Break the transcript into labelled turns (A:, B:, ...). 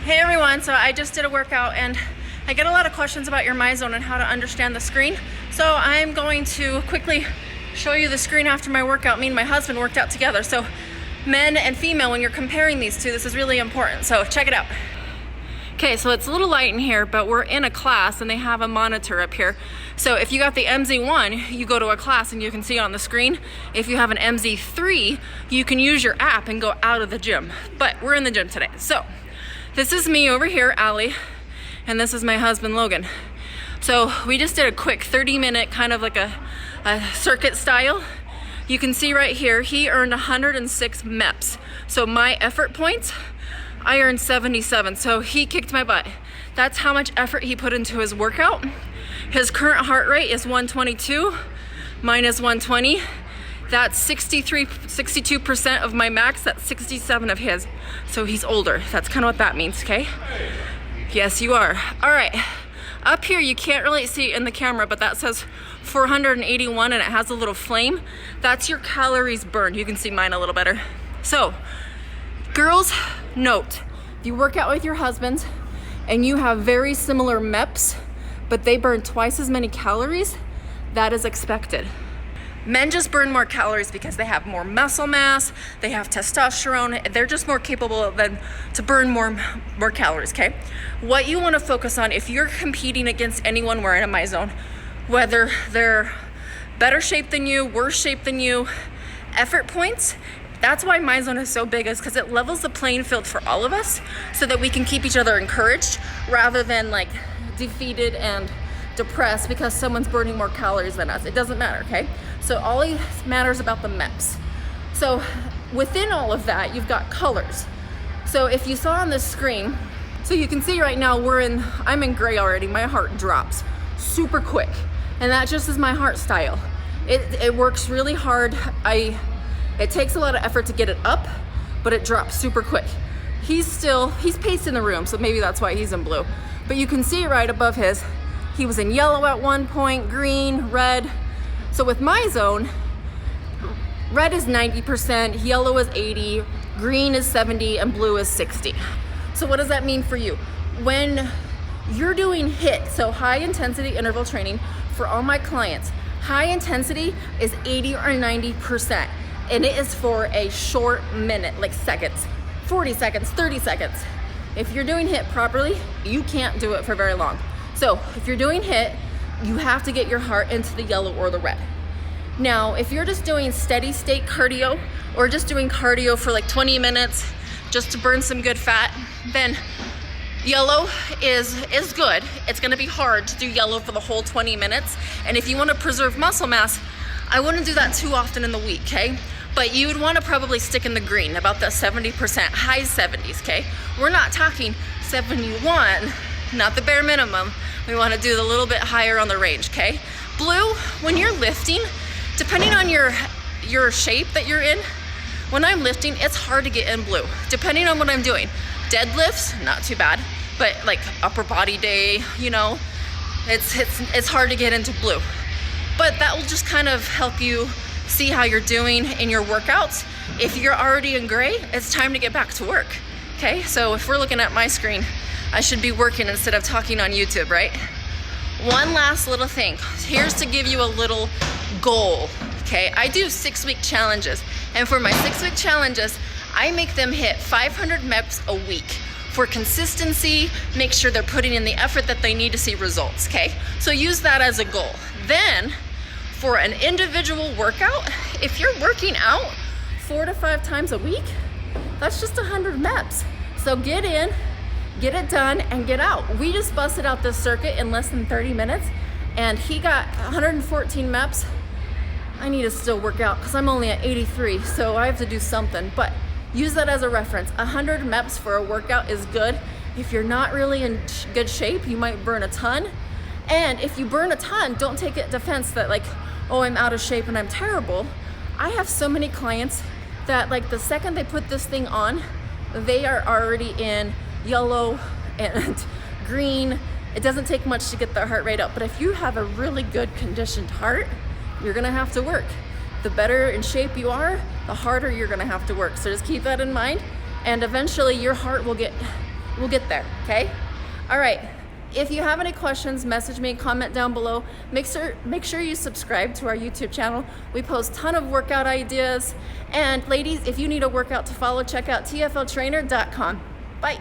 A: Hey everyone, so I just did a workout and I get a lot of questions about your Myzone and how to understand the screen. So I'm going to quickly show you the screen after my workout. Me and my husband worked out together. So men and female, when you're comparing these two, this is really important. So check it out. Okay, so it's a little light in here, but we're in a class and they have a monitor up here. So if you got the MZ1, you go to a class and you can see it on the screen. If you have an MZ3, you can use your app and go out of the gym. But we're in the gym today. So this is me over here, Allie, and this is my husband, Logan. So we just did a quick 30-minute kind of like a circuit style. You can see right here, he earned 106 MEPS. So my effort points, I earned 77, so he kicked my butt. That's how much effort he put into his workout. His current heart rate is 122, mine is 120. That's 62% of my max, that's 67 of his. So he's older, that's kind of what that means, okay? Yes, you are. All right, up here you can't really see it in the camera, but that says 481 and it has a little flame. That's your calories burned. You can see mine a little better. So, girls, note, if you work out with your husband and you have very similar MEPS, but they burn twice as many calories, that is expected. Men just burn more calories because they have more muscle mass, they have testosterone, they're just more capable to burn more calories, okay? What you wanna focus on, if you're competing against anyone wearing a Myzone, whether they're better shape than you, worse shape than you, effort points, that's why Myzone is so big, is because it levels the playing field for all of us so that we can keep each other encouraged rather than like defeated and depressed because someone's burning more calories than us. It doesn't matter, okay? So all it matters about the MEPS. So within all of that, you've got colors. So if you saw on this screen, so you can see right now I'm in gray already. My heart drops super quick. And that just is my heart style. It works really hard. It takes a lot of effort to get it up, but it drops super quick. He's pacing the room, so maybe that's why he's in blue. But you can see right above his, he was in yellow at one point, green, red. So with Myzone, red is 90%, yellow is 80, green is 70, and blue is 60. So what does that mean for you? When you're doing HIIT, so high intensity interval training, for all my clients, high intensity is 80 or 90%. And it is for a short minute, like seconds, 40 seconds, 30 seconds. If you're doing HIIT properly, you can't do it for very long. So if you're doing HIIT, you have to get your heart into the yellow or the red. Now, if you're just doing steady state cardio or just doing cardio for like 20 minutes just to burn some good fat, then yellow is good. It's gonna be hard to do yellow for the whole 20 minutes. And if you wanna preserve muscle mass, I wouldn't do that too often in the week, okay? But you would wanna probably stick in the green, about the 70%, high 70s, okay? We're not talking 71, not the bare minimum. We wanna do a little bit higher on the range, okay? Blue, when you're lifting, depending on your shape that you're in, when I'm lifting, it's hard to get in blue, depending on what I'm doing. Deadlifts, not too bad, but like upper body day, you know, it's hard to get into blue. But that will just kind of help you see how you're doing in your workouts. If you're already in gray, it's time to get back to work, okay? So if we're looking at my screen, I should be working instead of talking on YouTube, right? One last little thing. Here's to give you a little goal, okay? I do 6-week challenges, and for my 6-week challenges, I make them hit 500 MEPS a week. For consistency, make sure they're putting in the effort that they need to see results, okay? So use that as a goal. Then, for an individual workout, if you're working out 4 to 5 times a week, that's just 100 MEPS. So get in, get it done, and get out. We just busted out this circuit in less than 30 minutes, and he got 114 MEPS. I need to still work out because I'm only at 83, so I have to do something, but use that as a reference. 100 MEPS for a workout is good. If you're not really in good shape, you might burn a ton. And if you burn a ton, don't take it defense that like, oh, I'm out of shape and I'm terrible. I have so many clients that like the second they put this thing on, they are already in yellow and green. It doesn't take much to get their heart rate up. But if you have a really good conditioned heart, you're gonna have to work. The better in shape you are, the harder you're gonna have to work. So just keep that in mind. And eventually your heart will get We'll get there, okay? All right. If you have any questions, message me, comment down below. Make sure you subscribe to our YouTube channel. We post a ton of workout ideas. And ladies, if you need a workout to follow, check out tfltrainer.com. Bye.